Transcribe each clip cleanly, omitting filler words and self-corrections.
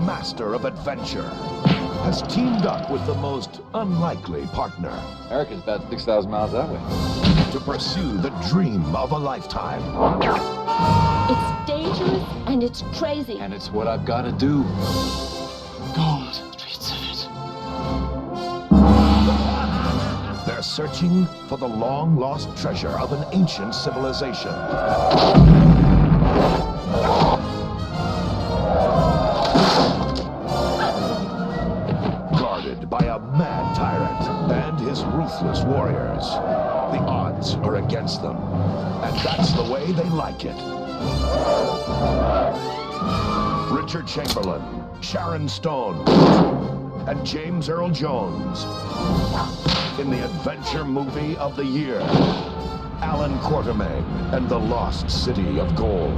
master of adventure, has teamed up with the most unlikely partner. America's about 6,000 miles that way. To pursue the dream of a lifetime. It's dangerous and it's crazy. And it's what I've got to do. Gold. Streets of it. They're searching for the long-lost treasure of an ancient civilization. Guarded by a mad tyrant and his ruthless warriors. The odds are against them, and that's the way they like it. Richard Chamberlain, Sharon Stone, and James Earl Jones. In the adventure movie of the year, Alan Quatermain and the Lost City of Gold.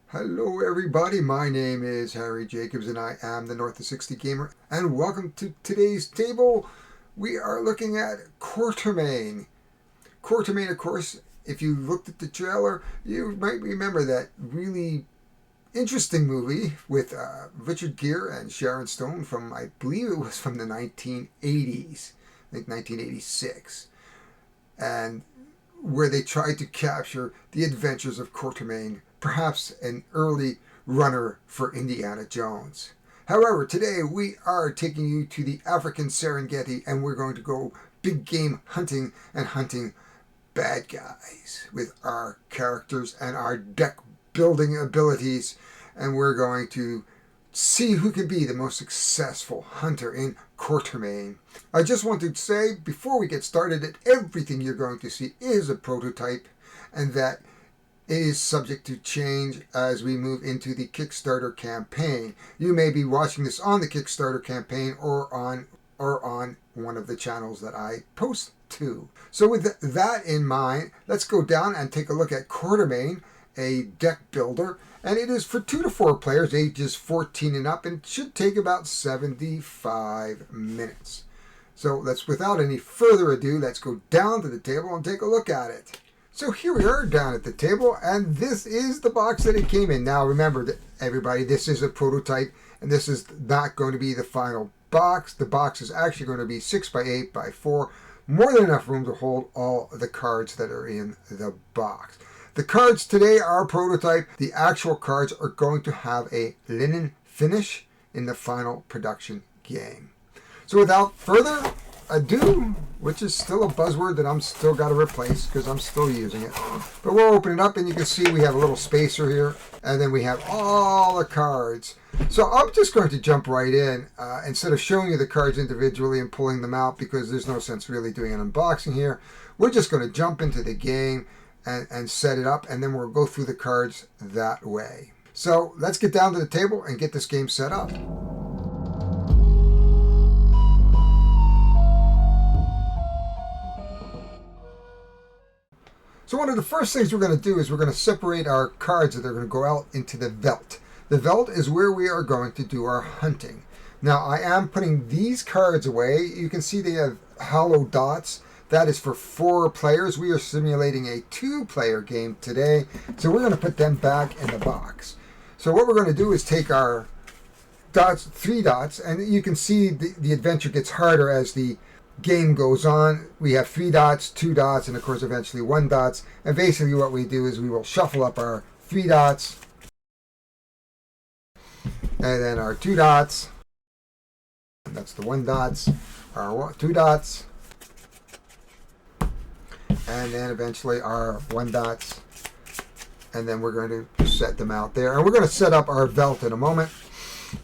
Hello everybody, my name is Harry Jacobs and I am the North of 60 Gamer, and welcome to today's table. We are looking at Quatermain. Quatermain, of course, if you looked at the trailer, you might remember that really interesting movie with Richard Gere and Sharon Stone from, I believe it was from the 1980s, I think 1986, and where they tried to capture the adventures of Quatermain, perhaps an early runner for Indiana Jones. However, today we are taking you to the African Serengeti, and we're going to go big game hunting and hunting bad guys with our characters and our deck building abilities, and we're going to see who can be the most successful hunter in Quatermain. I just want to say before we get started that everything you're going to see is a prototype, and that it is subject to change as we move into the Kickstarter campaign. You may be watching this on the Kickstarter campaign or on one of the channels that I post to. So with that in mind, let's go down and take a look at Quatermain, a deck builder, and it is for 2 to 4 players, ages 14 and up, and should take about 75 minutes. So without any further ado, let's go down to the table and take a look at it. So here we are down at the table, and this is the box that it came in. Now remember, that everybody, this is a prototype, and this is not going to be the final box. The box is actually going to be 6 by 8 by 4, more than enough room to hold all the cards that are in the box. The cards today are a prototype. The actual cards are going to have a linen finish in the final production game. So without further ado, which is still a buzzword that I'm still got to replace because I'm still using it, but we'll open it up and you can see we have a little spacer here, and then we have all the cards. So I'm just going to jump right in instead of showing you the cards individually and pulling them out, because there's no sense really doing an unboxing here. We're just going to jump into the game and set it up, and then we'll go through the cards that way. So let's get down to the table and get this game set up. So one of the first things we're going to do is we're going to separate our cards that are going to go out into the Veldt. The Veldt is where we are going to do our hunting. Now I am putting these cards away. You can see they have hollow dots. That is for 4 players. We are simulating a 2-player game today, so we're going to put them back in the box. So what we're going to do is take our dots, 3 dots, and you can see the adventure gets harder as the game goes on. We have 3 dots, 2 dots, and of course eventually 1 dots. And basically what we do is we will shuffle up our 3 dots, and then our 2 dots, and that's the 1 dots, our 2 dots, and then eventually our 1 dots, and then we're going to set them out there. And we're going to set up our Veldt in a moment,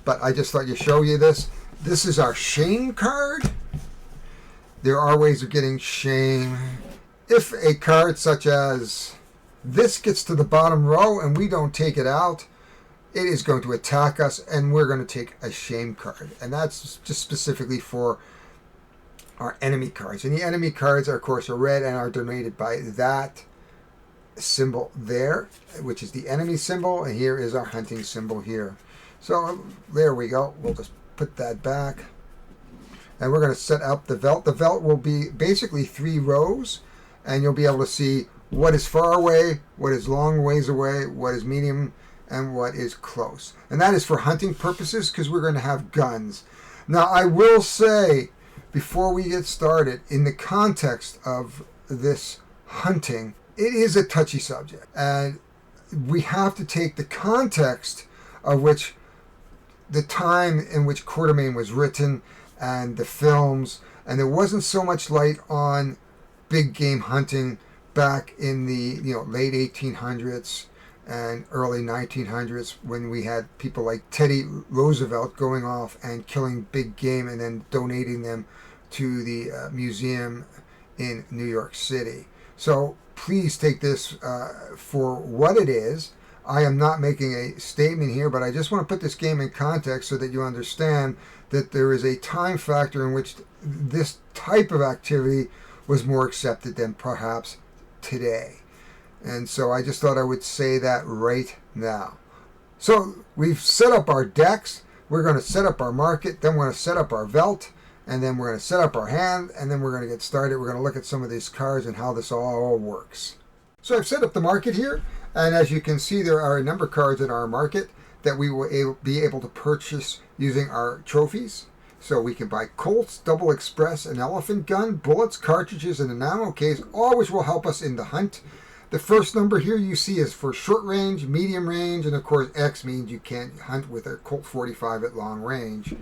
but I just thought to show you this. This is our shame card. There are ways of getting shame. If a card such as this gets to the bottom row and we don't take it out, it is going to attack us, and we're going to take a shame card. And that's just specifically for our enemy cards. And the enemy cards, of course, are red and are denoted by that symbol there, which is the enemy symbol, and here is our hunting symbol here. So there we go. We'll just put that back. And we're going to set up the Veldt. The Veldt will be basically 3 rows, and you'll be able to see what is far away, what is long ways away, what is medium, and what is close. And that is for hunting purposes because we're going to have guns. Now, I will say, before we get started, in the context of this hunting, it is a touchy subject. And we have to take the context of which the time in which Quatermain was written and the films, and there wasn't so much light on big game hunting back in the late 1800s and early 1900s when we had people like Teddy Roosevelt going off and killing big game and then donating them to the museum in New York City. So please take this for what it is. I am not making a statement here, but I just want to put this game in context so that you understand that there is a time factor in which this type of activity was more accepted than perhaps today. And so I just thought I would say that right now. So we've set up our decks. We're going to set up our market. Then we're going to set up our Veldt. And then we're going to set up our hand. And then we're going to get started. We're going to look at some of these cards and how this all works. So I've set up the market here. And as you can see, there are a number of cards in our market that we will be able to purchase using our trophies. So we can buy Colts, Double Express, an elephant gun, bullets, cartridges, and an ammo case, all which will help us in the hunt. The first number here you see is for short range, medium range, and of course X means you can't hunt with a Colt 45 at long range.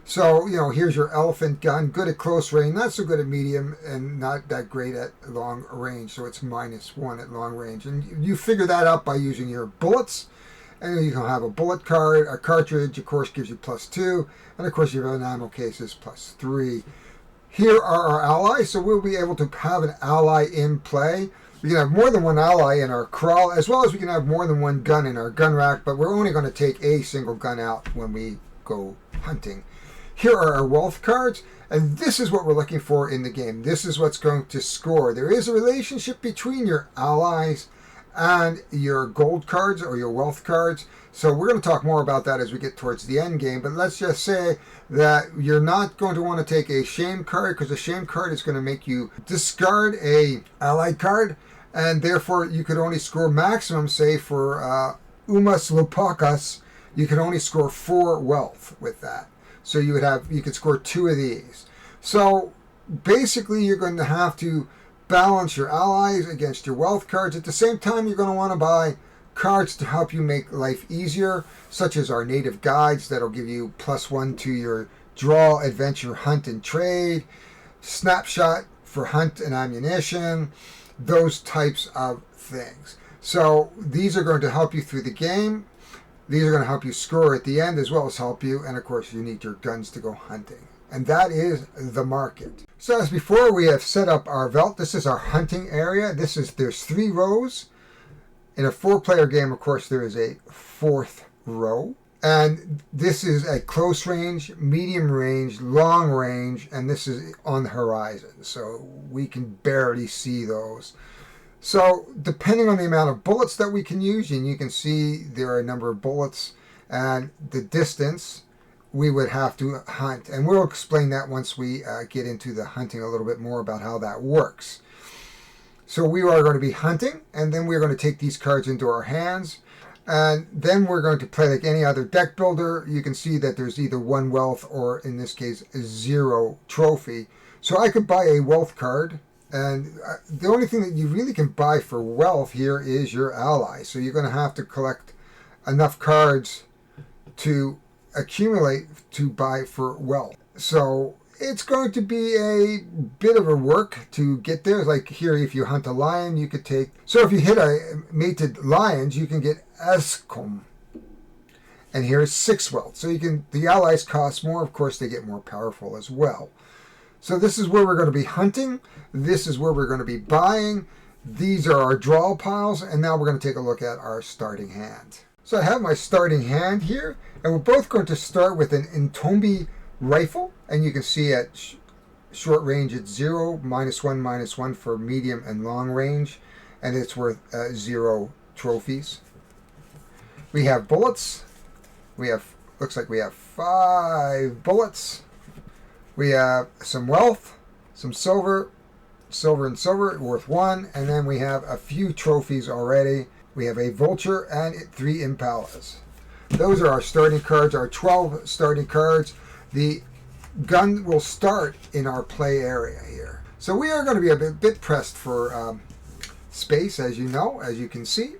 So, here's your elephant gun, good at close range, not so good at medium, and not that great at long range. So it's -1 at long range. And you figure that out by using your bullets. And you can have a bullet card, a cartridge, of course, gives you +2. And of course, you have an ammo case is +3. Here are our allies. So we'll be able to have an ally in play. We can have more than one ally in our crawl, as well as we can have more than one gun in our gun rack. But we're only going to take a single gun out when we go hunting. Here are our wealth cards, and this is what we're looking for in the game. This is what's going to score. There is a relationship between your allies and your gold cards or your wealth cards. So we're going to talk more about that as we get towards the end game. But let's just say that you're not going to want to take a shame card, because a shame card is going to make you discard a allied card, and therefore you could only score maximum, say for Umas Lupakas, you could only score 4 wealth with that. So you could score 2 of these. So basically you're going to have to balance your allies against your wealth cards. At the same time, you're going to want to buy cards to help you make life easier, such as our native guides that'll give you +1 to your draw, adventure, hunt, and trade, snapshot for hunt and ammunition, those types of things. So these are going to help you through the game. These are going to help you score at the end as well as help you. And of course, you need your guns to go hunting. And that is the market. So as before, we have set up our Veldt. This is our hunting area. There's 3 rows. In a 4-player game, of course, there is a 4th row. And this is a close range, medium range, long range, and this is on the horizon. So we can barely see those. So depending on the amount of bullets that we can use, and you can see there are a number of bullets, and the distance, we would have to hunt. And we'll explain that once we get into the hunting a little bit more about how that works. So we are going to be hunting, and then we're going to take these cards into our hands. And then we're going to play like any other deck builder. You can see that there's either 1 wealth or, in this case, 0 trophy. So I could buy a wealth card. And the only thing that you really can buy for wealth here is your ally. So you're going to have to collect enough cards to accumulate to buy for wealth. So it's going to be a bit of a work to get there. Like here, if you hunt a lion, you could take... So if you hit a mated lions, you can get Ascom. And here's 6 wealth. So the allies cost more. Of course, they get more powerful as well. So this is where we're going to be hunting. This is where we're going to be buying. These are our draw piles. And now we're going to take a look at our starting hand. So I have my starting hand here. And we're both going to start with an Intombi rifle. And you can see at short range it's 0, -1, -1 for medium and long range. And it's worth 0 trophies. We have bullets. Looks like we have 5 bullets. We have some wealth, some silver, silver and silver, worth 1. And then we have a few trophies already. We have a vulture and 3 impalas. Those are our starting cards, our 12 starting cards. The gun will start in our play area here. So we are going to be a bit pressed for space, as you know, as you can see.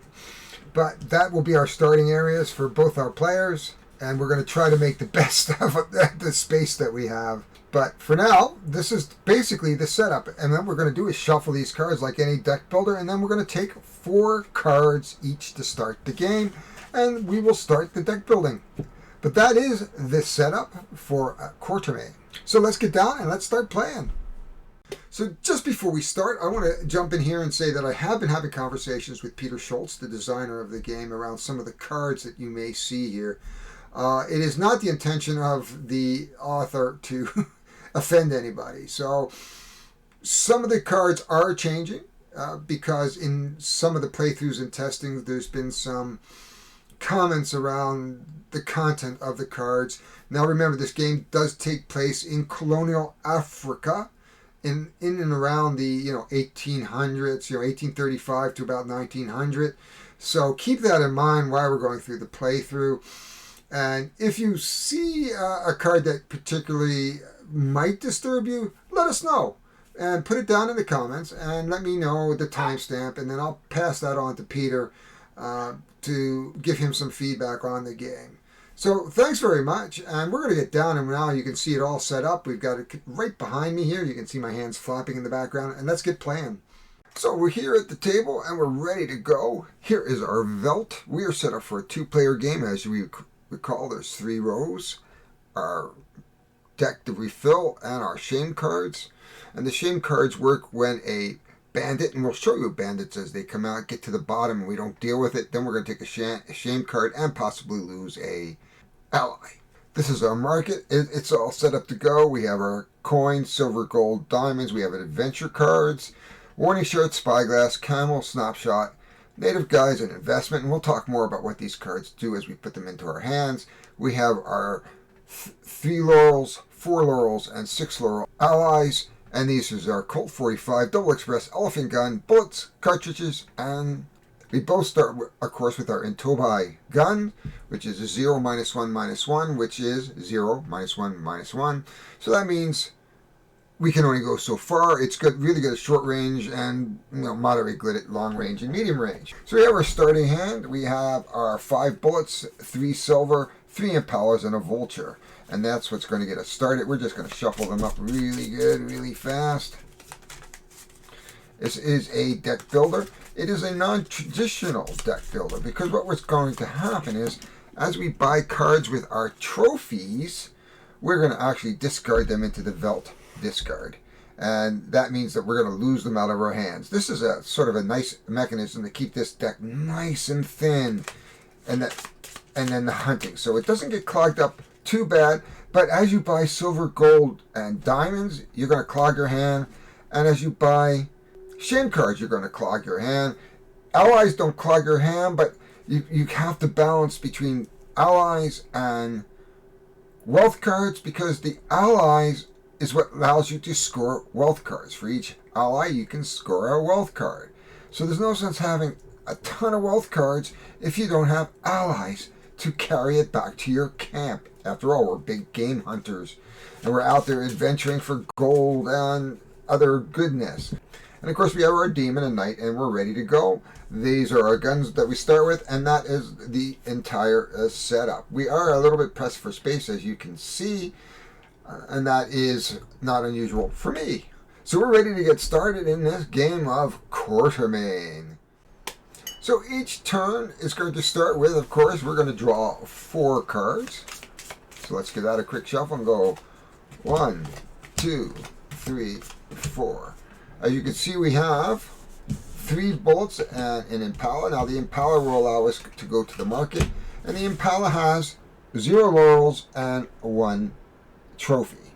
But that will be our starting areas for both our players. And we're going to try to make the best of the space that we have. But for now, this is basically the setup. And then what we're going to do is shuffle these cards like any deck builder. And then we're going to take 4 cards each to start the game. And we will start the deck building. But that is the setup for Quatermain. So let's get down and let's start playing. So just before we start, I want to jump in here and say that I have been having conversations with Peter Schultz, the designer of the game, around some of the cards that you may see here. It is not the intention of the author to offend anybody. So some of the cards are changing because in some of the playthroughs and testing, there's been some comments around the content of the cards. Now remember, this game does take place in colonial Africa, in and around the 1800s, 1835 to about 1900. So keep that in mind while we're going through the playthrough. And if you see a card that particularly might disturb you, let us know and put it down in the comments and let me know the timestamp, and then I'll pass that on to Peter to give him some feedback on the game. So thanks very much, and we're going to get down, and now you can see it all set up. We've got it right behind me here. You can see my hands flopping in the background, and let's get playing. So we're here at the table, and we're ready to go. Here is our Veldt. We are set up for a 2-player game. As we recall, there's 3 rows, our deck to refill, and our shame cards. And the shame cards work when a bandit, and we'll show you bandits as they come out, get to the bottom, and we don't deal with it. Then we're going to take a shame card and possibly lose a ally. This is our market. It's all set up to go. We have our coins, silver, gold, diamonds. We have adventure cards, warning shot, spyglass, camel, snapshot, native guides, and investment. And we'll talk more about what these cards do as we put them into our hands. We have our 3 laurels, 4 laurels, and 6 laurel allies. And these is our Colt 45, double express, elephant gun, bullets, cartridges, and we both start, of course, with our Intobai gun, which is a 0, -1, -1, which is 0, -1, -1. So that means we can only go so far. It's good, really good at short range, and moderate good at long range and medium range. So we have our starting hand. We have our 5 bullets, 3 silver, 3 impalas, and a vulture. And that's what's going to get us started. We're just going to shuffle them up really good, really fast. This is a deck builder. It is a non-traditional deck builder because what's going to happen is as we buy cards with our trophies, we're going to actually discard them into the Veldt discard. And that means that we're going to lose them out of our hands. This is a sort of a nice mechanism to keep this deck nice and thin, and then the hunting. So it doesn't get clogged up too bad, but as you buy silver, gold, and diamonds, you're going to clog your hand. And as you buy shame cards, you're going to clog your hand. Allies don't clog your hand, but you have to balance between allies and wealth cards, because the allies is what allows you to score wealth cards. For each ally, you can score a wealth card. So there's no sense having a ton of wealth cards if you don't have allies to carry it back to your camp. After all, we're big game hunters, and we're out there adventuring for gold and other goodness. And of course, we have our demon and knight, and we're ready to go. These are our guns that we start with, and that is the entire setup. We are a little bit pressed for space, as you can see, and that is not unusual for me. So we're ready to get started in this game of Quatermain. So each turn is going to start with, of course, we're going to draw 4 cards. So let's give that a quick shuffle and go 1, 2, 3, 4. As you can see, we have 3 bullets and an impala. Now the impala will allow us to go to the market, and the impala has 0 laurels and 1 trophy.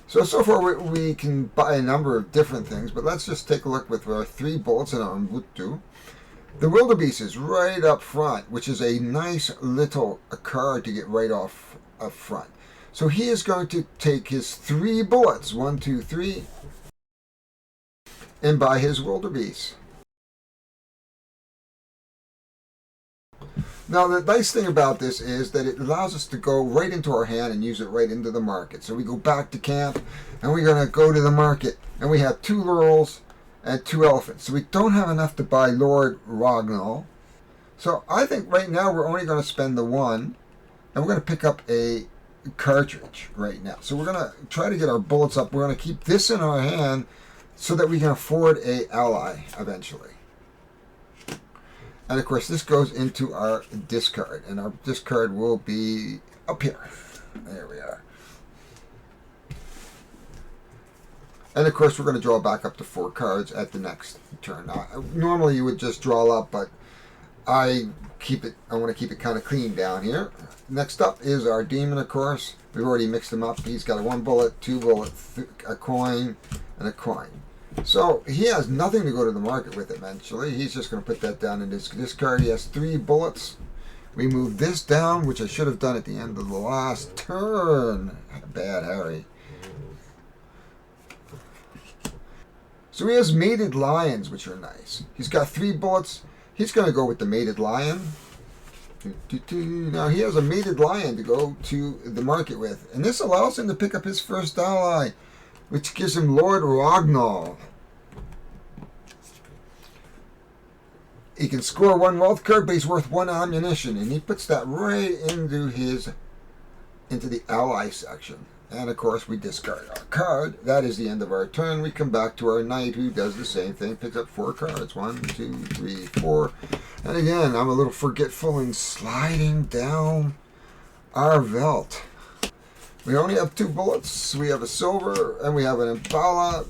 So far we can buy a number of different things, but let's just take a look with our 3 bullets and our Mbutu. The wildebeest is right up front, which is a nice little card to get right off up front. So he is going to take his 3 bullets, 1, 2, 3, and buy his wildebeest. Now, the nice thing about this is that it allows us to go right into our hand and use it right into the market. So we go back to camp, and we're going to go to the market, and we have 2 laurels and 2 elephants. So we don't have enough to buy Lord Rognall. So I think right now we're only going to spend the 1, and we're going to pick up a cartridge right now. So we're going to try to get our bullets up. We're going to keep this in our hand so that we can afford a ally eventually. And of course, this goes into our discard, and our discard will be up here. There we are. And of course, we're going to draw back up to 4 cards at the next turn. Normally, you would just draw up, but I want to keep it kind of clean down here. Next up is our demon, of course. We've already mixed them up. He's got a 1 bullet, 2 bullet, a coin, and a coin. So he has nothing to go to the market with eventually. He's just going to put that down in his discard. He has 3 bullets. We move this down, which I should have done at the end of the last turn. Bad Harry. So he has mated lions, which are nice. He's got 3 bullets. He's going to go with the mated lion. Now he has a mated lion to go to the market with. And this allows him to pick up his first ally, which gives him Lord Rognall. He can score 1 wealth card, but he's worth 1 ammunition, and he puts that right into the ally section. And of course, we discard our card. That is the end of our turn. We come back to our knight, who does the same thing, picks up 4 cards. 1, 2, 3, 4. And again, I'm a little forgetful in sliding down our Veldt. We only have 2 bullets. We have a silver, and we have an Impala.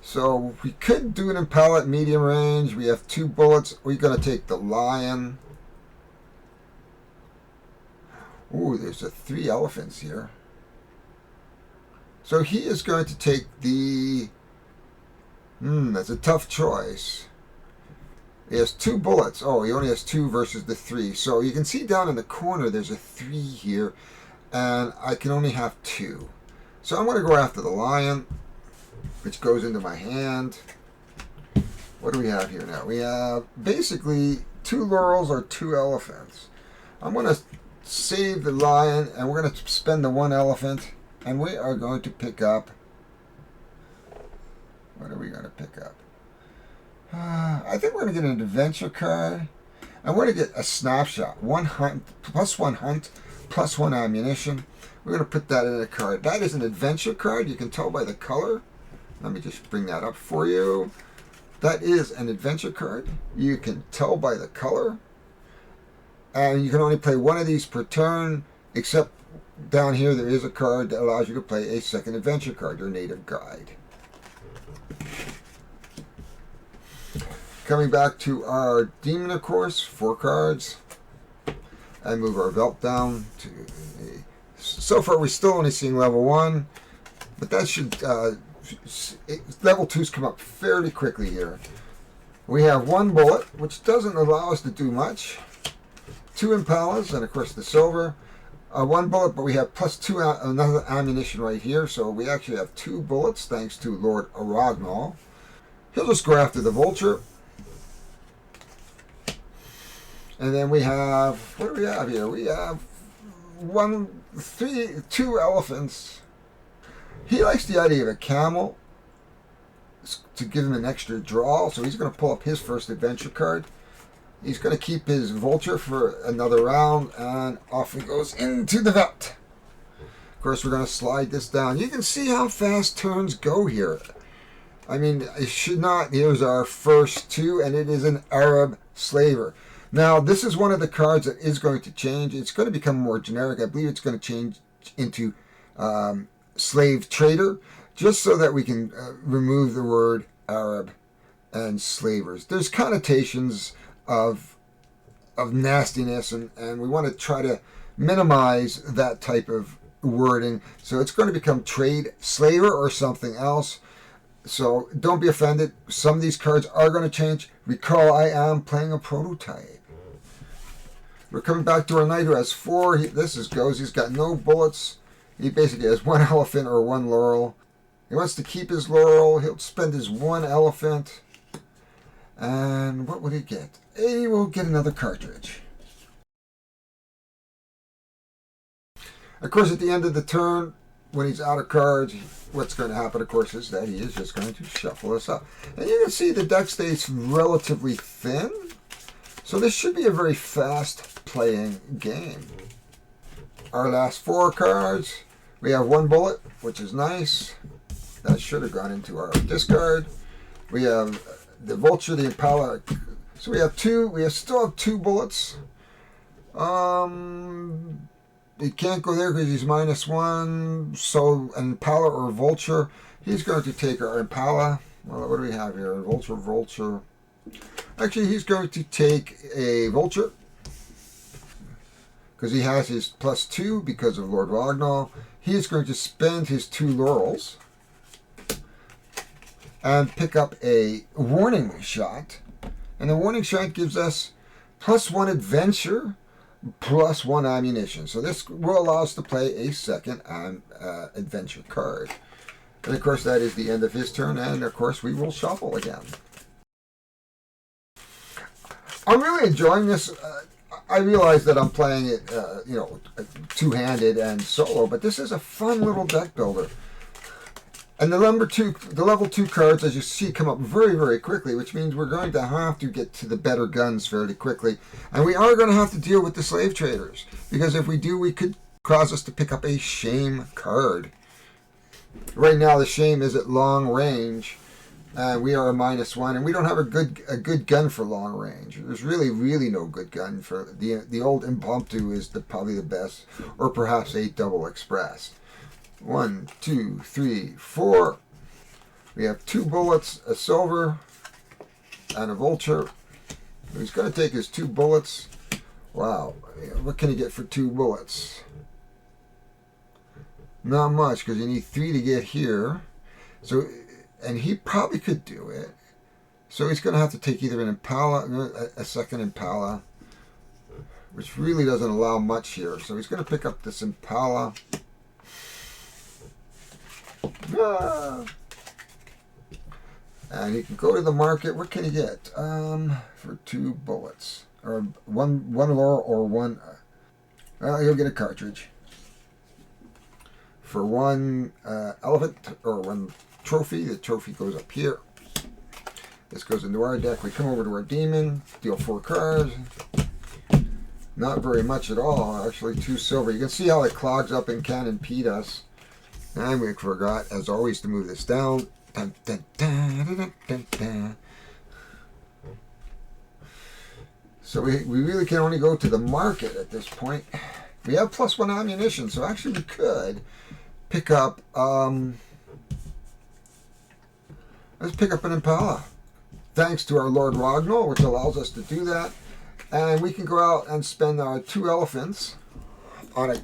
So we could do an Impala at medium range. We have 2 bullets. We're going to take the lion. Ooh, there's 3 elephants here. So he is going to take the... that's a tough choice. He has 2 bullets. Oh, he only has 2 versus the 3. So you can see down in the corner there's a 3 here. And I can only have 2. So I'm going to go after the lion, which goes into my hand. What do we have here now? We have basically 2 laurels or 2 elephants. I'm going to save the lion, and we're going to spend the 1 elephant, and we are going to pick up... What are we going to pick up? I think we're going to get an adventure card. And we're going to get a snapshot. 1 hunt, plus 1 hunt, plus 1 ammunition. We're going to put that in a card. That is an adventure card. You can tell by the color. Let me just bring that up for you. That is an adventure card. You can tell by the color. And you can only play 1 of these per turn, except down here there is a card that allows you to play a second adventure card, your native guide. Coming back to our demon, of course, 4 cards. And move our Veldt down to... So far we're still only seeing level 1, but that should... level 2's come up fairly quickly here. We have 1 bullet, which doesn't allow us to do much. 2 Impalas, and of course the silver. 1 bullet, but we have plus 2 another ammunition right here, so we actually have 2 bullets thanks to Lord Rognall. He'll just go after the vulture. And then we have, what do we have here? We have 2 elephants. He likes the idea of a camel to give him an extra draw, so he's going to pull up his first adventure card. He's going to keep his vulture for another round, and off he goes into the Veldt. Of course, we're going to slide this down. You can see how fast turns go here. I mean, it should not. Here's our first 2, and it is an Arab slaver. Now, this is one of the cards that is going to change. It's going to become more generic. I believe it's going to change into slave trader, just so that we can remove the word Arab and slavers. There's connotations of nastiness, and we want to try to minimize that type of wording. So it's going to become trade slaver or something else. So don't be offended. Some of these cards are going to change. Recall, I am playing a prototype. We're coming back to our knight who has 4. This goes. He's got no bullets. He basically has 1 elephant or 1 laurel. He wants to keep his laurel. He'll spend his 1 elephant. And what would he get? He will get another cartridge. Of course, at the end of the turn, when he's out of cards, what's going to happen, of course, is that he is just going to shuffle us up. And you can see the deck stays relatively thin. So this should be a very fast playing game. Our last 4 cards. We have 1 bullet, which is nice. That should have gone into our discard. We have the vulture, the impala. So we have 2. We still have 2 bullets. He can't go there because he's -1. So an impala or vulture. He's going to take our impala. Well, what do we have here? Vulture. Actually, he's going to take a vulture because he has his +2 because of Lord Ragnall. He is going to spend his 2 laurels and pick up a warning shot. And the warning shot gives us +1 adventure, +1 ammunition. So this will allow us to play a second adventure card. And of course, that is the end of his turn. And of course, we will shuffle again. I'm really enjoying this. I realize that I'm playing it, two-handed and solo, but this is a fun little deck builder. And the level 2 cards, as you see, come up very, very quickly, which means we're going to have to get to the better guns fairly quickly. And we are going to have to deal with the slave traders, because if we do, we could cause us to pick up a shame card. Right now, the shame is at long range, and we are a -1, and we don't have a good gun for long range. There's really no good gun for the old impromptu is probably the best, or perhaps a double express. 1, 2, 3, 4. We have 2 bullets, a silver, and a vulture. He's going to take his 2 bullets. Wow, what can he get for 2 bullets? Not much, because you need 3 to get here. So, and he probably could do it. So he's going to have to take either an impala, a second impala, which really doesn't allow much here. So he's going to pick up this impala. And he can go to the market. What can he get for 2 bullets, or one laurel, or 1? He'll get a cartridge for 1 elephant or 1 trophy. The trophy goes up here. This goes into our deck. We come over to our demon, deal 4 cards. Not very much at all, actually. 2 silver. You can see how it clogs up and can impede us. And we forgot, as always, to move this down. Dun, dun, dun, dun, dun, dun. So we really can only go to the market at this point. We have +1 ammunition, so actually we could pick up, let's pick up an impala. Thanks to our Lord Ragnall, which allows us to do that. And we can go out and spend our 2 elephants on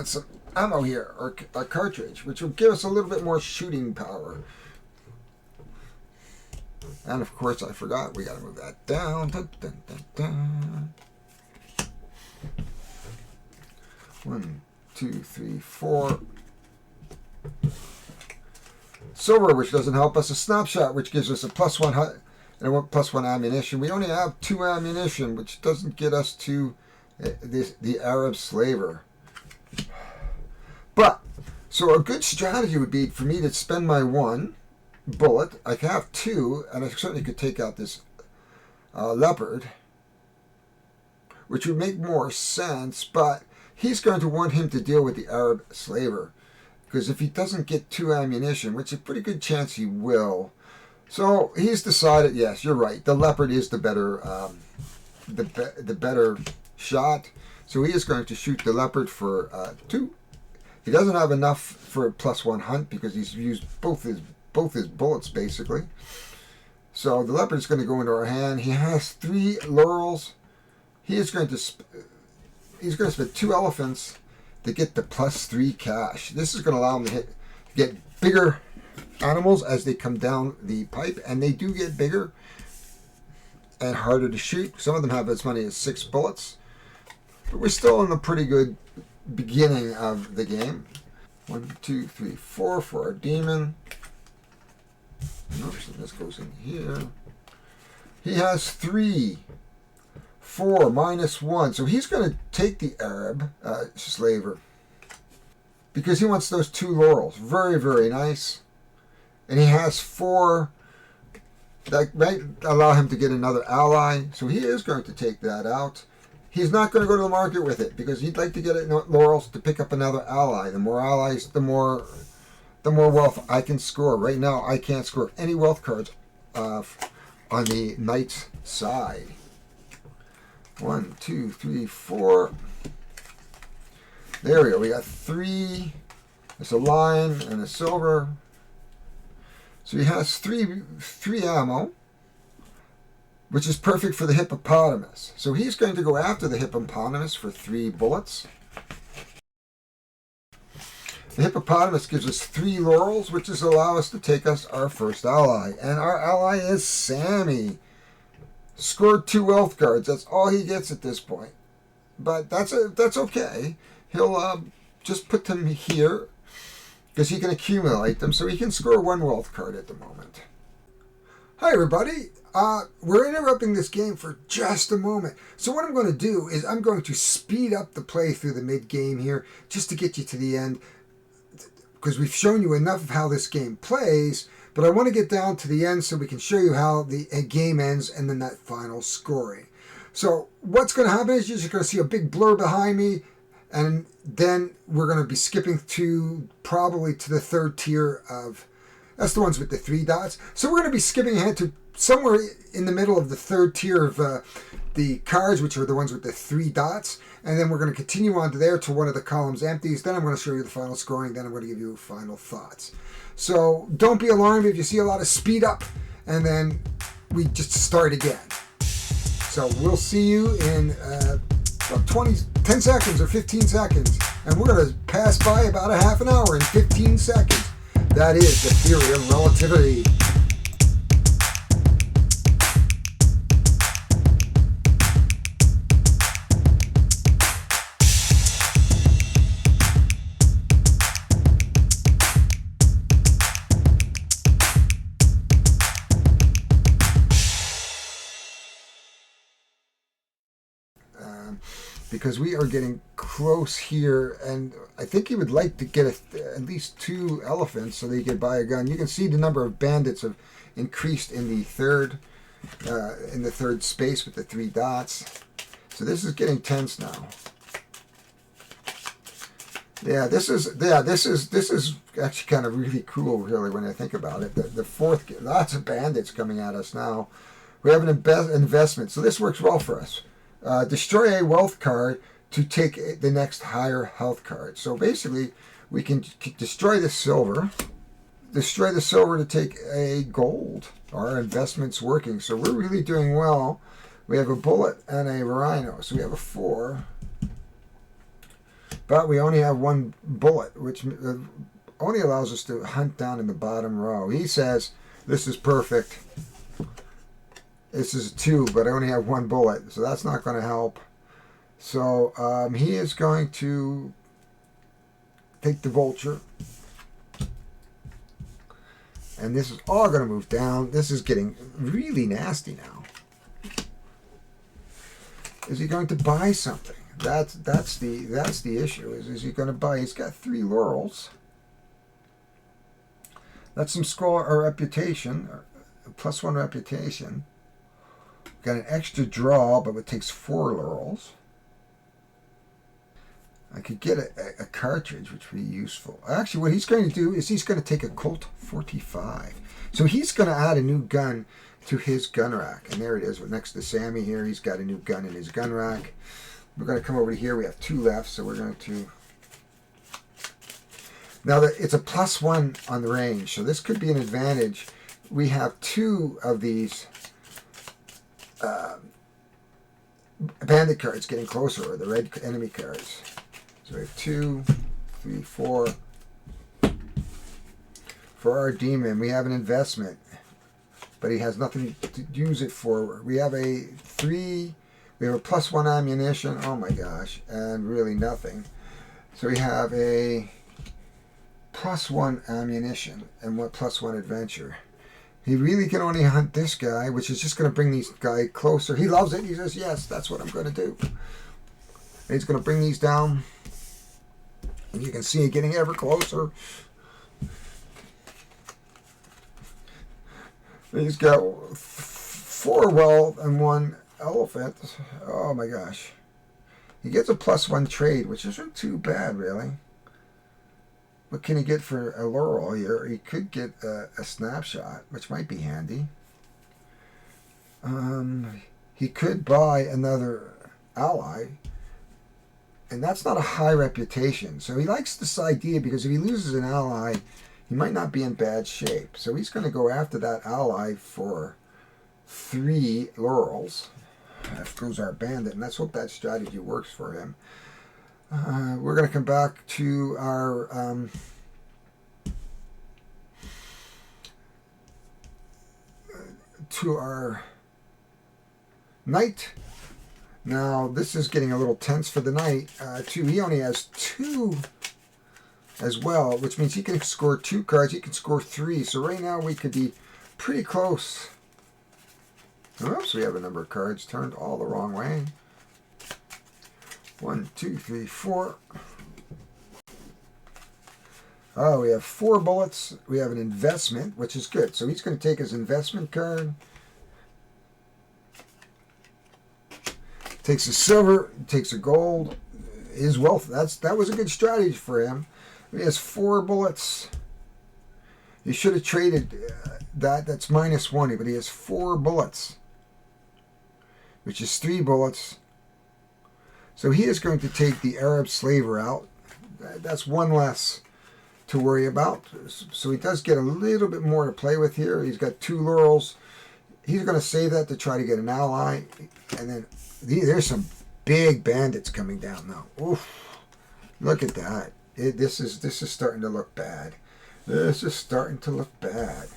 some ammo here, or a cartridge, which will give us a little bit more shooting power. And of course, I forgot, we got to move that down. Dun, dun, dun, dun. 1, 2, 3, 4. Silver, which doesn't help us. A snapshot, which gives us a +1 and a +1 ammunition. We only have 2 ammunition, which doesn't get us to the Arab slaver. But, so a good strategy would be for me to spend my 1 bullet. I can have 2, and I certainly could take out this leopard, which would make more sense, but he's going to want him to deal with the Arab slaver, because if he doesn't get 2 ammunition, which is a pretty good chance he will, so he's decided, yes, you're right, the leopard is the better better shot, so he is going to shoot the leopard for 2. He doesn't have enough for a +1 hunt because he's used both his bullets basically. So the leopard is going to go into our hand. He has 3 laurels. He's going to spend 2 elephants to get the +3 cash. This is going to allow him to get bigger animals as they come down the pipe, and they do get bigger and harder to shoot. Some of them have as many as 6 bullets, but we're still in a pretty good beginning of the game. 1, 2, 3, 4 for our demon. Oops, and this goes in here. He has 3, 4, -1. So he's going to take the Arab slaver because he wants those 2 laurels. Very, very nice. And he has 4. That might allow him to get another ally. So he is going to take that out. He's not going to go to the market with it because he'd like to get laurels to pick up another ally. The more allies, the more wealth I can score. Right now, I can't score any wealth cards on the knight's side. 1, 2, 3, 4. There we go. We got 3. There's a lion and a silver. So he has 3 ammo, which is perfect for the hippopotamus. So he's going to go after the hippopotamus for 3 bullets. The hippopotamus gives us 3 laurels, which is allow us to take us our first ally. And our ally is Sammy. Scored 2 wealth cards. That's all he gets at this point. But that's okay. He'll just put them here because he can accumulate them, so he can score 1 wealth card at the moment. Hi everybody. We're interrupting this game for just a moment. So what I'm going to do is I'm going to speed up the play through the mid-game here just to get you to the end, because we've shown you enough of how this game plays, but I want to get down to the end so we can show you how the game ends and then that final scoring. So what's going to happen is you're just going to see a big blur behind me, and then we're going to be skipping to probably to the 3rd tier of, that's the ones with the 3 dots. So we're going to be skipping ahead to somewhere in the middle of the 3rd tier of the cards, which are the ones with the 3 dots. And then we're going to continue on to there till one of the columns empties. Then I'm going to show you the final scoring. Then I'm going to give you final thoughts. So don't be alarmed if you see a lot of speed up. And then we just start again. So we'll see you in about 10 seconds or 15 seconds. And we're going to pass by about a half an hour in 15 seconds. That is the theory of relativity. Because we are getting close here, and I think he would like to get at least 2 elephants so that he could buy a gun. You can see the number of bandits have increased in the third space with the 3 dots. So this is getting tense now. Yeah, this is actually kind of really cool, really, when I think about it. The 4th, lots of bandits coming at us now. We have an investment, so this works well for us. Destroy a wealth card to take the next higher health card. So basically, we can destroy the silver to take a gold. Our investment's working, so we're really doing well. We have a bullet and a rhino, so we have a 4. But we only have 1 bullet, which only allows us to hunt down in the bottom row. He says, this is perfect. This is a 2, but I only have 1 bullet, so that's not going to help. So he is going to take the vulture. And this is all going to move down. This is getting really nasty now. Is he going to buy something? That's the issue. Is he going to buy? He's got 3 laurels. That's some score or reputation, or +1 reputation. Got an extra draw, but it takes 4 laurels. I could get a cartridge, which would be useful. Actually, what he's going to do is he's going to take a Colt 45. So he's going to add a new gun to his gun rack. And there it is, next to Sammy here. He's got a new gun in his gun rack. We're going to come over here. We have 2 left, so we're going to... Now, it's a +1 on the range, so this could be an advantage. We have 2 of these bandit cards getting closer, or the red enemy cards. So we have 2, 3, 4. For our demon, we have an investment, but he has nothing to use it for. We have a 3, we have a +1 ammunition, oh my gosh, and really nothing. So we have a +1 ammunition and +1 adventure. He really can only hunt this guy, which is just going to bring these guy closer. He loves it. He says, yes, that's what I'm going to do. And he's going to bring these down. And you can see it getting ever closer. He's got 4 Veldt and 1 elephant. Oh my gosh. He gets a +1 trade, which isn't too bad, really. What can he get for a laurel here? He could get a snapshot, which might be handy. He could buy another ally, and that's not a high reputation. So he likes this idea because if he loses an ally, he might not be in bad shape. So he's going to go after that ally for 3 laurels. That goes our bandit, and let's hope that strategy works for him. We're going to come back to our knight. Now this is getting a little tense for the knight. He only has 2 as well, which means he can score 2 cards. He can score 3. So right now we could be pretty close. Oops, we have a number of cards turned all the wrong way. 1, 2, 3, 4. Oh, we have 4 bullets. We have an investment, which is good. So he's going to take his investment card. Takes a silver, takes a gold. His wealth, that was a good strategy for him. He has 4 bullets. He should have traded that. That's -1, but he has 4 bullets, which is 3 bullets. So he is going to take the Arab slaver out. That's 1 less to worry about. So he does get a little bit more to play with here. He's got 2 laurels. He's going to save that to try to get an ally. And then there's some big bandits coming down now. Oof. Look at that. This is starting to look bad. This is starting to look bad.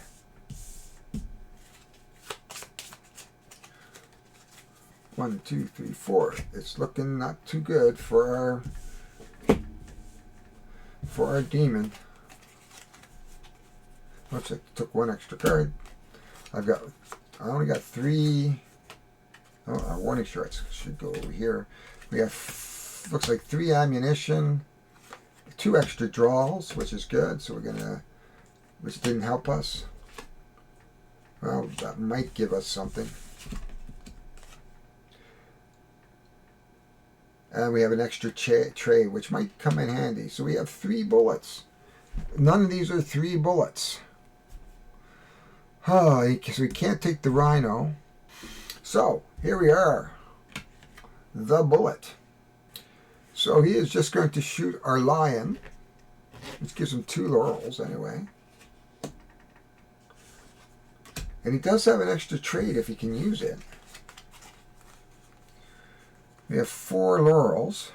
One, 2, 3, 4. It's looking not too good for our demon. Looks like I took 1 extra card. I only got 3. Oh, our warning shots should go over here. We have looks like 3 ammunition, 2 extra draws, which is good. So which didn't help us. Well, that might give us something. And we have an extra tray, which might come in handy. So we have 3 bullets. None of these are 3 bullets. So we can't take the rhino. So here we are. The bullet. So he is just going to shoot our lion, which gives him 2 laurels anyway. And he does have an extra trade if he can use it. We have 4 laurels,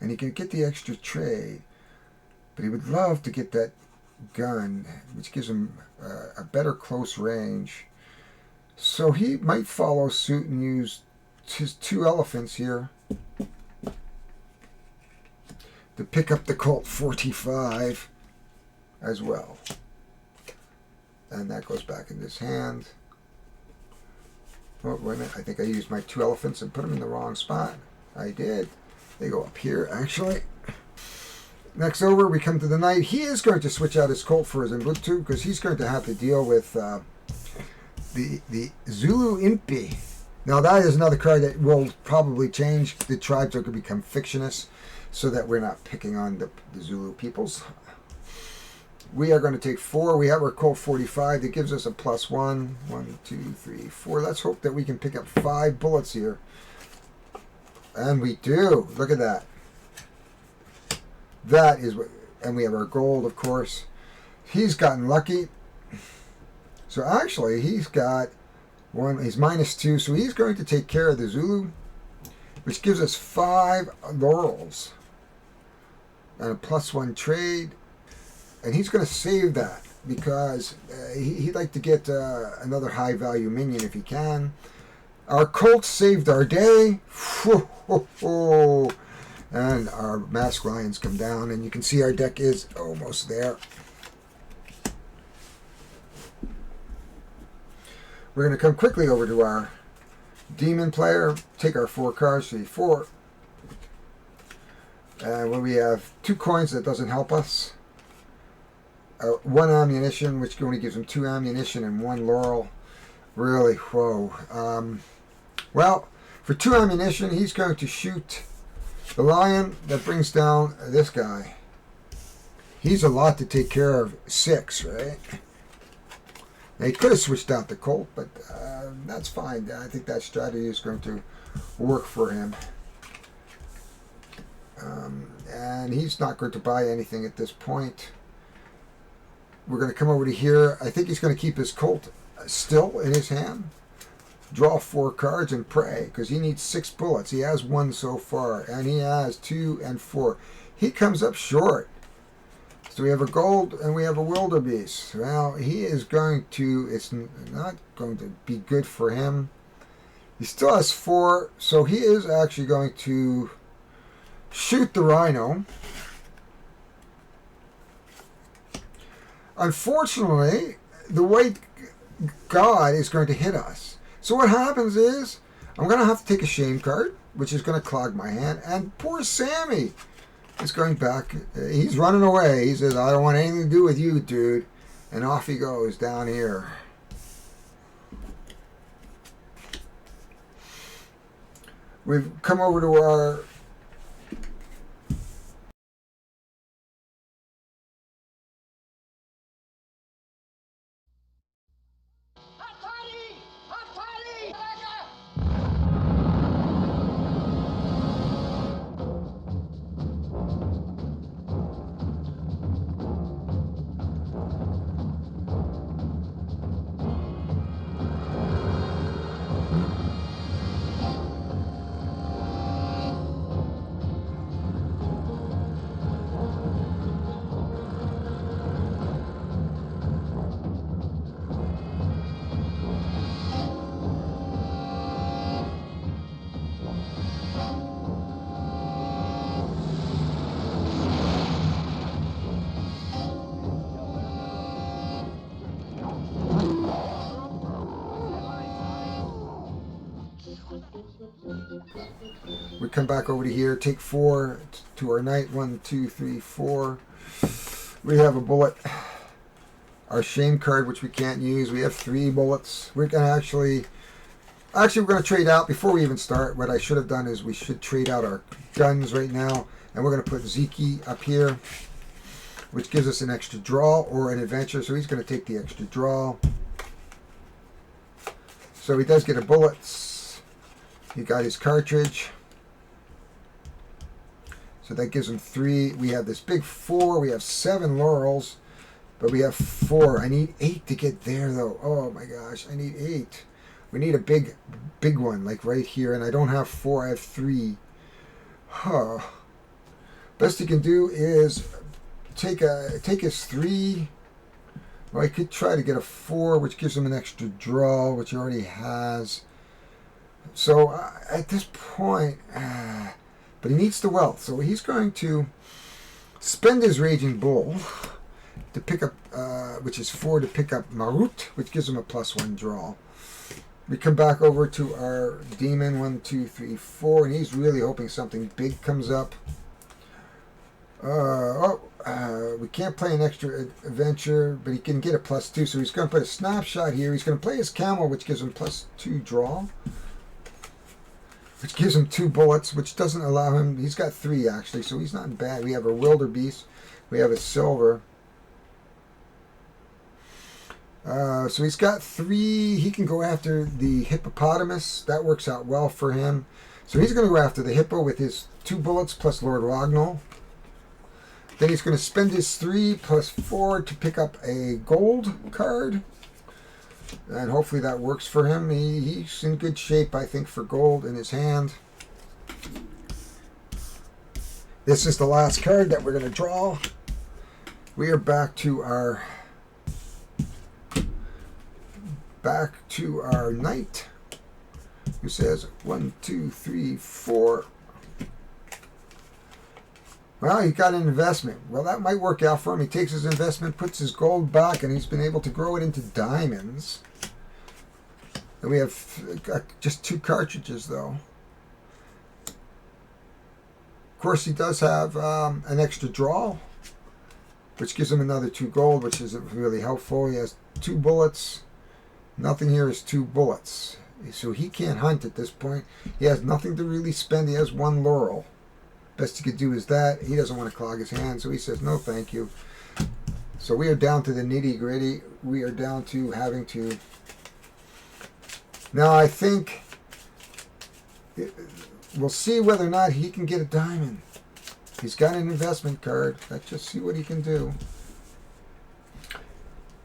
and he can get the extra trade, but he would love to get that gun, which gives him a better close range. So he might follow suit and use his 2 elephants here to pick up the Colt 45 as well. And that goes back in his hand. Oh, wait a minute. I think I used my 2 elephants and put them in the wrong spot. I did. They go up here, actually. Next over, we come to the knight. He is going to switch out his Colt for his Ubuntu because he's going to have to deal with the Zulu Impi. Now, that is another card that will probably change. The tribes are going to become fictionists so that we're not picking on the Zulu peoples. We are going to take 4. We have our Colt 45 that gives us a +1. 1, 2, 3, 4. Let's hope that we can pick up 5 bullets here. And we do. Look at that. That is what. And we have our gold, of course. He's gotten lucky. So actually, he's got 1. He's -2. So he's going to take care of the Zulu, which gives us 5 laurels and a +1 trade. And he's going to save that because he'd like to get another high-value minion if he can. Our Colt saved our day. And our masked lions come down, and you can see our deck is almost there. We're going to come quickly over to our demon player, take our 4 cards, 3, 4. And when we have 2 coins, that doesn't help us. 1 ammunition, which only gives him 2 ammunition, and 1 laurel. Really, whoa. Well, for 2 ammunition, he's going to shoot the lion that brings down this guy. He's a lot to take care of. 6, right? Now, he could have switched out the Colt, but that's fine. I think that strategy is going to work for him. And he's not going to buy anything at this point. We're going to come over to here. I think he's going to keep his Colt still in his hand. Draw 4 cards and pray, because he needs 6 bullets. He has 1 so far, and he has 2 and 4. He comes up short. So we have a gold and we have a wildebeest. Well, he is going to, it's not going to be good for him. He still has 4, so he is actually going to shoot the rhino. Unfortunately, the white god is going to hit us. So what happens is, I'm going to have to take a shame card, which is going to clog my hand. And poor Sammy is going back. He's running away. He says, I don't want anything to do with you, dude. And off he goes down here. We've come over to our... We come back over to here, take 4 to our knight. 1, 2, 3, 4. We have a bullet. Our shame card, which we can't use. We have 3 bullets. We're going to actually we're going to trade out before we even start. What I should have done is we should trade out our guns right now. And we're going to put Zeke up here, which gives us an extra draw or an adventure. So he's going to take the extra draw. So he does get a bullet. He got his cartridge. So that gives him 3. We have this big 4. We have 7 laurels, but we have 4. I need 8 to get there, though. Oh my gosh, I need 8. We need a big one, like right here, and I don't have 4. I have 3. Huh. Best he can do is take his 3. Well, I could try to get a 4, which gives him an extra draw, which he already has. So at this point, but he needs the wealth, so he's going to spend his Raging Bull to pick up, which is 4 to pick up Marut, which gives him a +1 draw. We come back over to our demon, 1, 2, 3, 4, and he's really hoping something big comes up. We can't play an extra adventure, but he can get a +2, so he's going to put a snapshot here. He's going to play his camel, which gives him +2 draw, which gives him 2 bullets, which doesn't allow him. He's got 3 actually, so he's not bad. We have a wildebeest, we have a silver. So he's got 3. He can go after the hippopotamus. That works out well for him. So he's going to go after the hippo with his 2 bullets plus Lord Ragnall. Then he's going to spend his 3 plus 4 to pick up a gold card. And hopefully that works for him. He's in good shape, I think, for gold in his hand. This is the last card that we're going to draw. We are back to our knight, who says 1, 2, 3, 4. Well, he got an investment. Well, that might work out for him. He takes his investment, puts his gold back, and he's been able to grow it into diamonds. And we have just 2 cartridges, though. Of course, he does have an extra draw, which gives him another 2 gold, which is really helpful. He has 2 bullets. Nothing here is 2 bullets. So he can't hunt at this point. He has nothing to really spend. He has 1 laurel. Best he could do is that. He doesn't want to clog his hands, so he says, no, thank you. So we are down to the nitty-gritty. We are down to having to... Now, I think we'll see whether or not he can get a diamond. He's got an investment card. Let's just see what he can do.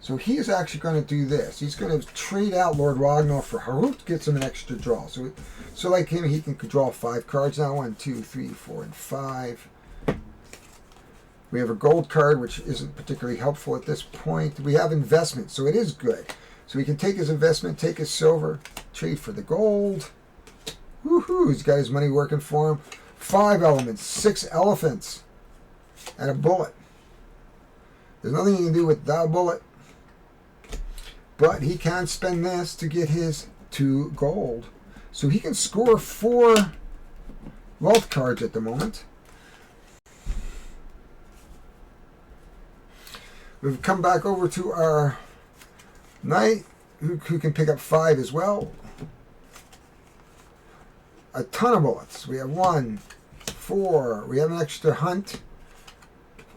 So he is actually going to do this. He's going to trade out Lord Ragnall for Harut, gets him an extra draw. So like him, he can draw 5 cards now. 1, 2, 3, 4, and 5. We have a gold card, which isn't particularly helpful at this point. We have investment, so it is good. So he can take his investment, take his silver, trade for the gold. Woohoo! He's got his money working for him. 5 elements, 6 elephants, and a bullet. There's nothing he can do with that bullet. But he can spend this to get his 2 gold. So he can score 4 wealth cards at the moment. We've come back over to our knight, who can pick up 5 as well. A ton of bullets. We have 1, 4. We have an extra hunt.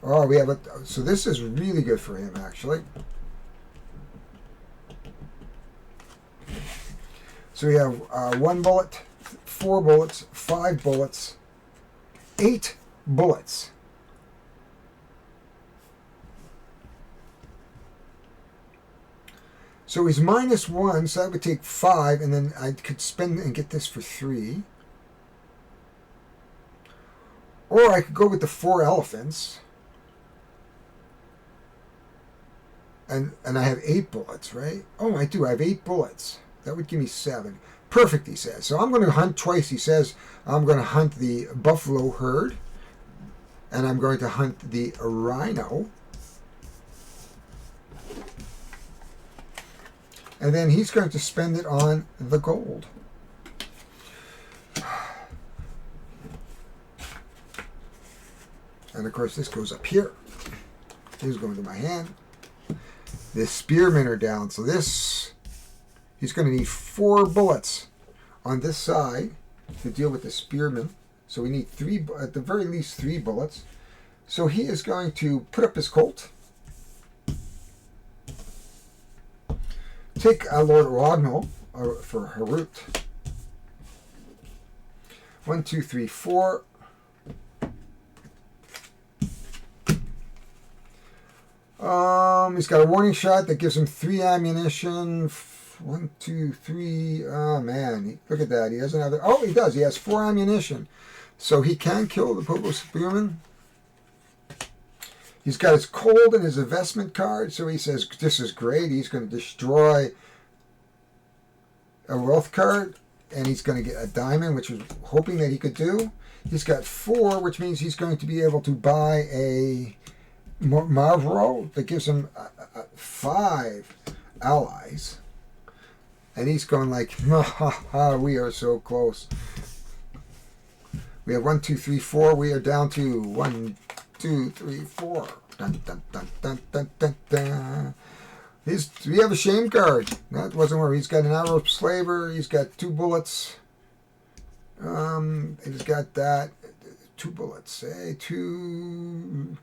Oh, we have a... So this is really good for him, actually. So we have 1 bullet, 4 bullets, 5 bullets, 8 bullets. So he's -1, so that would take 5, and then I could spend and get this for 3. Or I could go with the 4 elephants. And I have 8 bullets, right? Oh, I do. I have 8 bullets. That would give me 7. Perfect, he says. So I'm going to hunt twice. He says I'm going to hunt the buffalo herd. And I'm going to hunt the rhino. And then he's going to spend it on the gold. And of course this goes up here. This is going to my hand. The spearmen are down. So this... He's going to need 4 bullets on this side to deal with the spearmen. So we need 3, at the very least 3 bullets. So he is going to put up his colt. Take Lord Ragnall for Harut. 1, 2, 3, 4. He's got a warning shot that gives him 3 ammunition. 1, 2, 3. Oh man, look at that. He doesn't have. Oh, he does. He has 4 ammunition, so he can kill the Popo Spearman. He's got his cold and his investment card, so he says this is great. He's going to destroy a wealth card, and he's going to get a diamond, which was hoping that he could do. He's got 4, which means he's going to be able to buy a Marvro that gives him 5 allies. And he's going like, ha ha ha, we are so close. We have 1, 2, 3, 4. We are down to 1, 2, 3, 4. Dun, dun, dun, dun, dun, dun, dun. We have a shame card. That wasn't where he's got an arrow slaver. He's got 2 bullets. He's got that. 2 bullets. 2.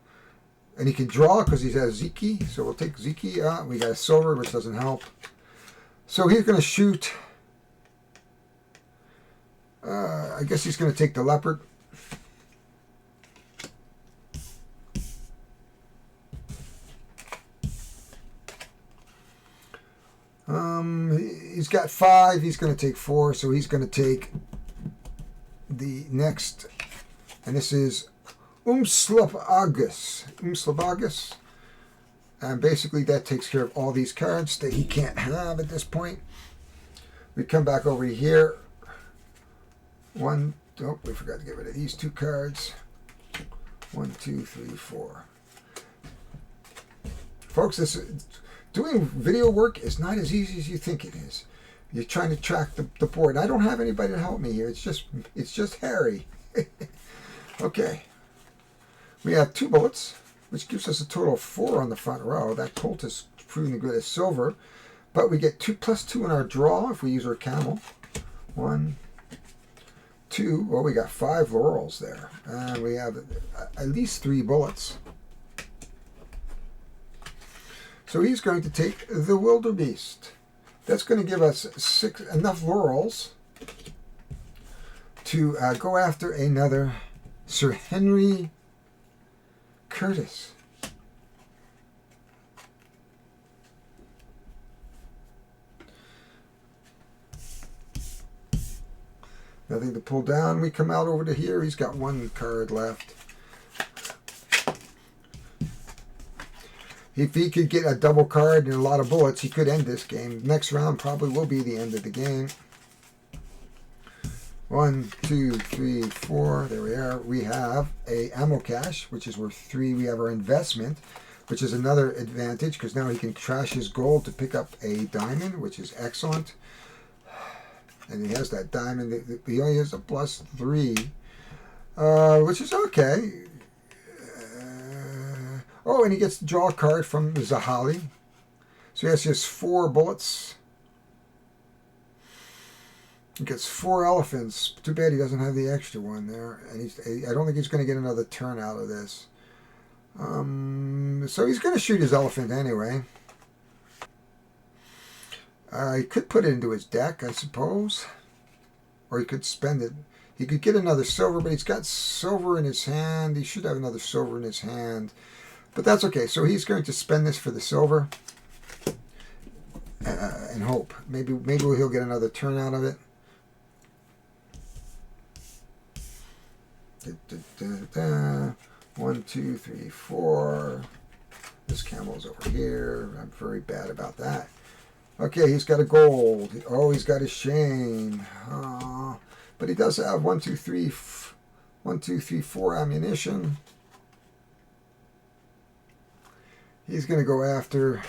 And he can draw because he has Ziki. So we'll take Ziki. We got a silver, which doesn't help. So he's going to shoot. I guess he's going to take the leopard. He's got 5. He's going to take 4. So he's going to take the next. And this is Umslapagus. Umslapagus. And basically that takes care of all these cards that he can't have at this point. We come back over here. 1, oh, we forgot to get rid of these 2 cards. 1, 2, 3, 4. Folks, doing video work is not as easy as you think it is. You're trying to track the board. I don't have anybody to help me here. It's just Harry. Okay. We have 2 bullets, which gives us a total of 4 on the front row. That Colt is proving good as silver. But we get 2 plus 2 in our draw if we use our camel. 1, 2. Well, we got 5 laurels there. And we have at least 3 bullets. So he's going to take the wildebeest. That's going to give us enough laurels to go after another Sir Henry Curtis. Nothing to pull down. We come out over to here. He's got 1 card left. If he could get a double card and a lot of bullets, he could end this game. Next round probably will be the end of the game. 1, 2, 3, 4. There we are. We have a ammo cache, which is worth 3. We have our investment, which is another advantage because now he can trash his gold to pick up a diamond, which is excellent. And he has that diamond. He only has a +3, which is okay. Oh, and he gets to draw a card from Zahali. So he has just 4 bullets. He gets 4 elephants. Too bad he doesn't have the extra one there. And I don't think he's going to get another turn out of this. So he's going to shoot his elephant anyway. He could put it into his deck, I suppose. Or he could spend it. He could get another silver, but he's got silver in his hand. He should have another silver in his hand. But that's okay. So he's going to spend this for the silver. And hope. Maybe he'll get another turn out of it. 1, 2, 3, 4. This camel's over here. I'm very bad about that. Okay, he's got a gold. Oh, he's got a shame. But he does have 1, 2, 3, 4 ammunition. He's going to go after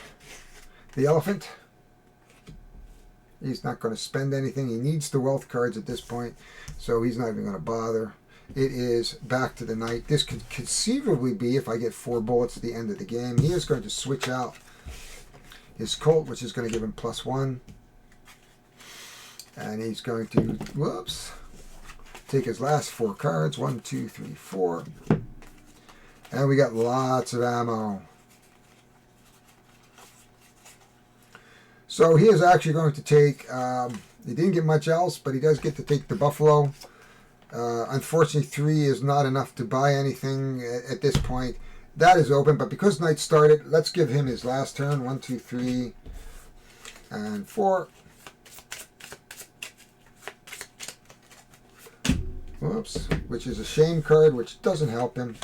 the elephant. He's not going to spend anything. He needs the wealth cards at this point, so he's not even going to bother. It is back to the knight. This could conceivably be if I get 4 bullets at the end of the game. He is going to switch out his Colt, which is going to give him +1. And he's going to, whoops, take his last 4 cards. 1, 2, 3, 4. And we got lots of ammo. So he is actually going to take, he didn't get much else, but he does get to take the buffalo. Unfortunately, 3 is not enough to buy anything at this point. That is open, but because Knight started, let's give him his last turn. 1, 2, 3, and 4. Whoops, which is a shame card, which doesn't help him.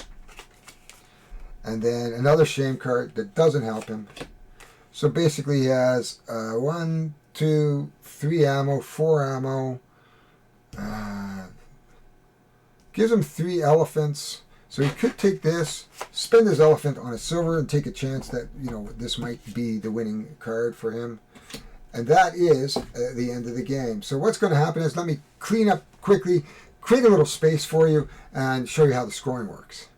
And then another shame card that doesn't help him. So basically he has 1, 2, 3 ammo, 4 ammo. Gives him 3 elephants. So he could take this, spend his elephant on a silver, and take a chance that, this might be the winning card for him. And that is the end of the game. So what's going to happen is, let me clean up quickly, create a little space for you, and show you how the scoring works.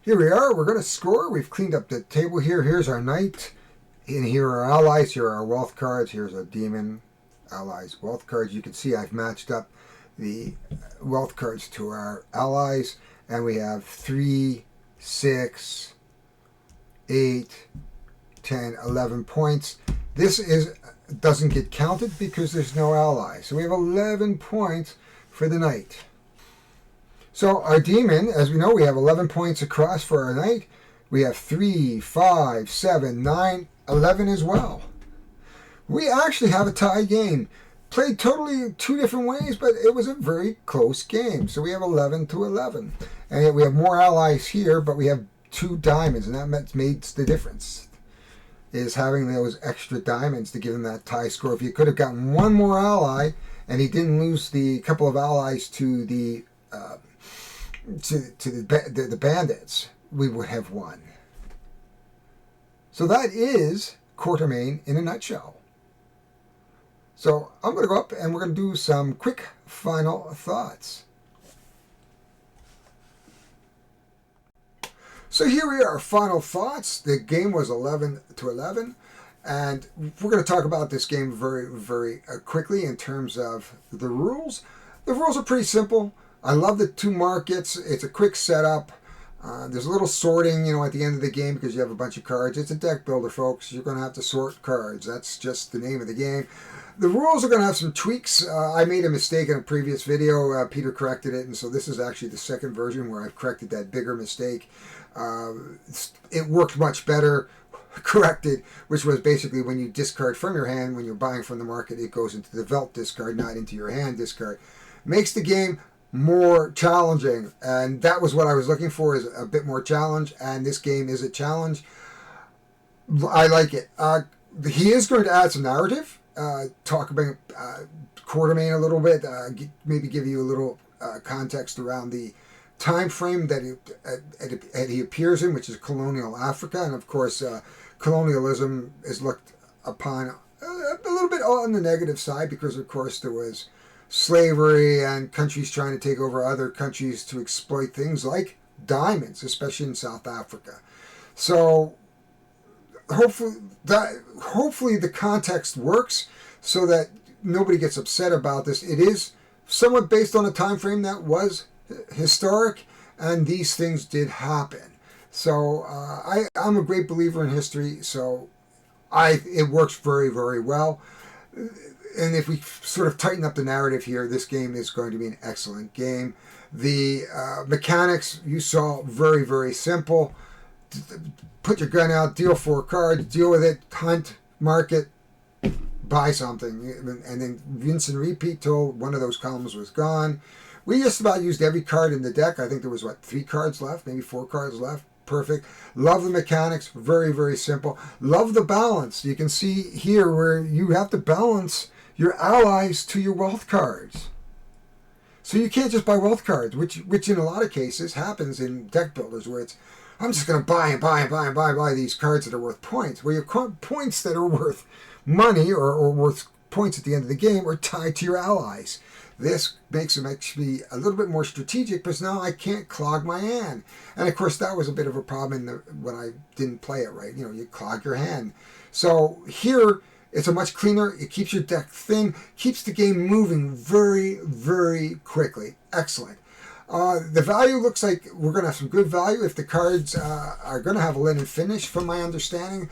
Here we are. We're going to score. We've cleaned up the table here. Here's our knight. And here are our allies. Here are our wealth cards. Here's a demon. Allies, wealth cards. You can see I've matched up the wealth cards to our allies. And we have 3, 6, 8, 10, 11 points. This doesn't get counted because there's no ally. So we have 11 points for the knight. So our demon, as we know, we have 11 points across for our knight. We have 3, 5, 7, 9, 11 as well. We actually have a tie game. Played totally 2 different ways, but it was a very close game. So we have 11 to 11. And yet we have more allies here, but we have 2 diamonds, and that makes the difference, is having those extra diamonds to give him that tie score. If you could have gotten 1 more ally, and he didn't lose the couple of allies to the to the bandits, we would have won. So that is Quatermain in a nutshell. So I'm going to go up and we're going to do some quick final thoughts. So here we are, final thoughts. The game was 11-11, and we're going to talk about this game very, very quickly in terms of the rules. The rules are pretty simple. I love the 2 markets. It's a quick setup. There's a little sorting, at the end of the game because you have a bunch of cards. It's a deck builder, folks. You're going to have to sort cards. That's just the name of the game. The rules are going to have some tweaks. I made a mistake in a previous video. Peter corrected it, and so this is actually the second version where I've corrected that bigger mistake. It worked much better, corrected, which was basically when you discard from your hand, when you're buying from the market, it goes into the Veldt discard, not into your hand discard. Makes the game more challenging, and that was what I was looking for, is a bit more challenge, and this game is a challenge. I like it. He is going to add some narrative, talk about Quatermain a little bit, maybe give you a little context around the time frame that he appears in, which is colonial Africa, and of course colonialism is looked upon a little bit on the negative side because of course there was slavery and countries trying to take over other countries to exploit things like diamonds, especially in South Africa. So hopefully the context works so that nobody gets upset about this. It is somewhat based on a time frame that was historic, and these things did happen. So I'm a great believer in history, so it works very, very well. And if we sort of tighten up the narrative here, this game is going to be an excellent game. The mechanics you saw, very, very simple. Put your gun out, deal 4 cards, deal with it, hunt, market, buy something, and then rinse and repeat till one of those columns was gone. We just about used every card in the deck. I think there was, 3 cards left, maybe 4 cards left. Perfect. Love the mechanics. Very, very simple. Love the balance. You can see here where you have to balance your allies to your wealth cards. So you can't just buy wealth cards, which in a lot of cases happens in deck builders where it's, I'm just going to buy and buy and buy and buy these cards that are worth points. Well, your points that are worth money or worth points at the end of the game are tied to your allies. This makes them actually a little bit more strategic because now I can't clog my hand. And of course, that was a bit of a problem when I didn't play it right. You clog your hand. So here, it's a much cleaner. It keeps your deck thin, keeps the game moving very, very quickly. Excellent. The value looks like we're going to have some good value if the cards are going to have a linen finish, from my understanding.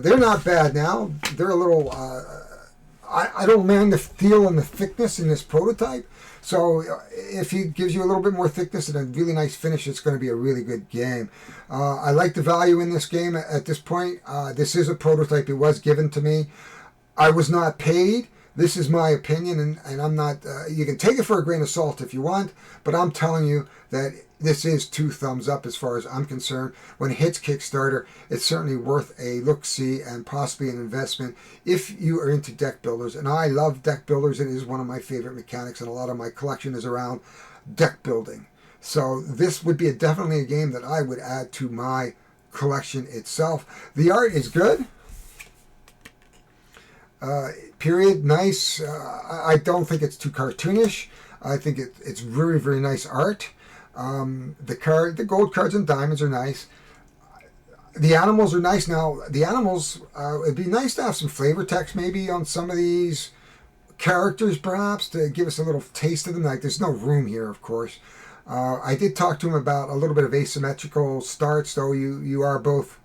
They're not bad now. They're a little... I don't mind the feel and the thickness in this prototype. So if he gives you a little bit more thickness and a really nice finish, it's going to be a really good game. I like the value in this game at this point. This is a prototype. It was given to me. I was not paid. This is my opinion, and I'm not... you can take it for a grain of salt if you want, but I'm telling you that this is 2 thumbs up as far as I'm concerned. When it hits Kickstarter, it's certainly worth a look-see and possibly an investment if you are into deck builders. And I love deck builders. It is one of my favorite mechanics, and a lot of my collection is around deck building. So this would be definitely a game that I would add to my collection itself. The art is good. Period. Nice. I don't think it's too cartoonish. I think it's very, very nice art. The gold cards and diamonds are nice. The animals are nice. Now, the animals, it'd be nice to have some flavor text maybe on some of these characters, perhaps, to give us a little taste of them. Like, there's no room here, of course. I did talk to him about a little bit of asymmetrical starts, though you are both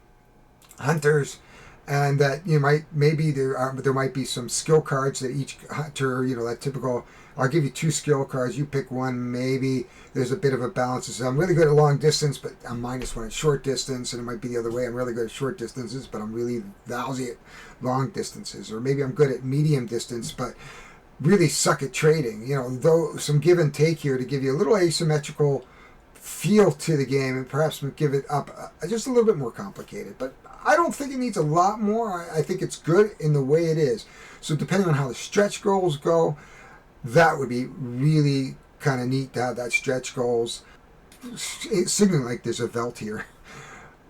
hunters, and that maybe there might be some skill cards that each hunter, that typical, I'll give you 2 skill cards, you pick one, maybe there's a bit of a balance. So I'm really good at long distance, but I'm -1 at short distance, and it might be the other way. I'm really good at short distances, but I'm really lousy at long distances. Or maybe I'm good at medium distance, but really suck at trading. Though some give and take here to give you a little asymmetrical feel to the game, and perhaps give it up just a little bit more complicated. But I don't think it needs a lot more. I think it's good in the way it is. So depending on how the stretch goals go, that would be really kind of neat to have that stretch goals. signaling like there's a Veldt here.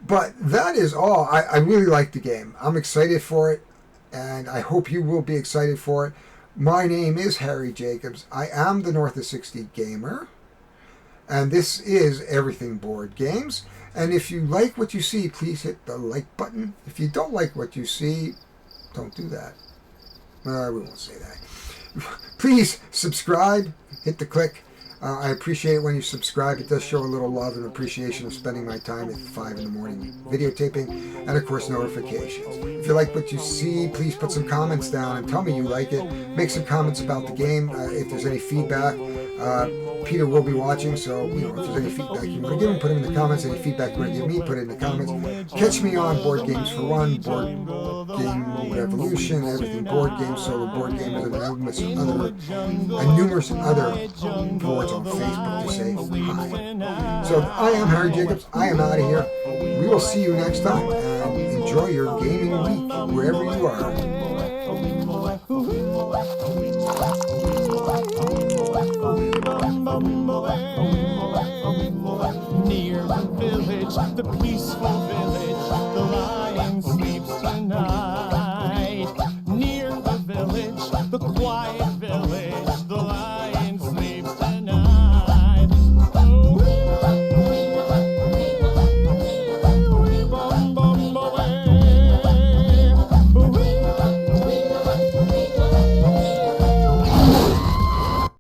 But that is all. I really like the game. I'm excited for it, and I hope you will be excited for it. My name is Harry Jacobs. I am the North of 60 Gamer, and this is Everything Board Games. And if you like what you see, please hit the like button. If you don't like what you see, don't do that. We won't say that. Please subscribe, hit the click. I appreciate it when you subscribe. It does show a little love and appreciation of spending my time at 5 in the morning videotaping, and of course notifications. If you like what you see, please put some comments down and tell me you like it. Make some comments about the game. If there's any feedback, Peter will be watching, so if there's any feedback you want to give him, put it in the comments. Any feedback you want to give me, put it in the comments. Catch me on Board Games for One, Board Game Revolution, Everything Board Games, Solo Board Games, and numerous other boards on Facebook to say hi. So I am Harry Jacobs. I am out of here. We will see you next time, and enjoy your gaming week wherever you are. Near the village, the peaceful village.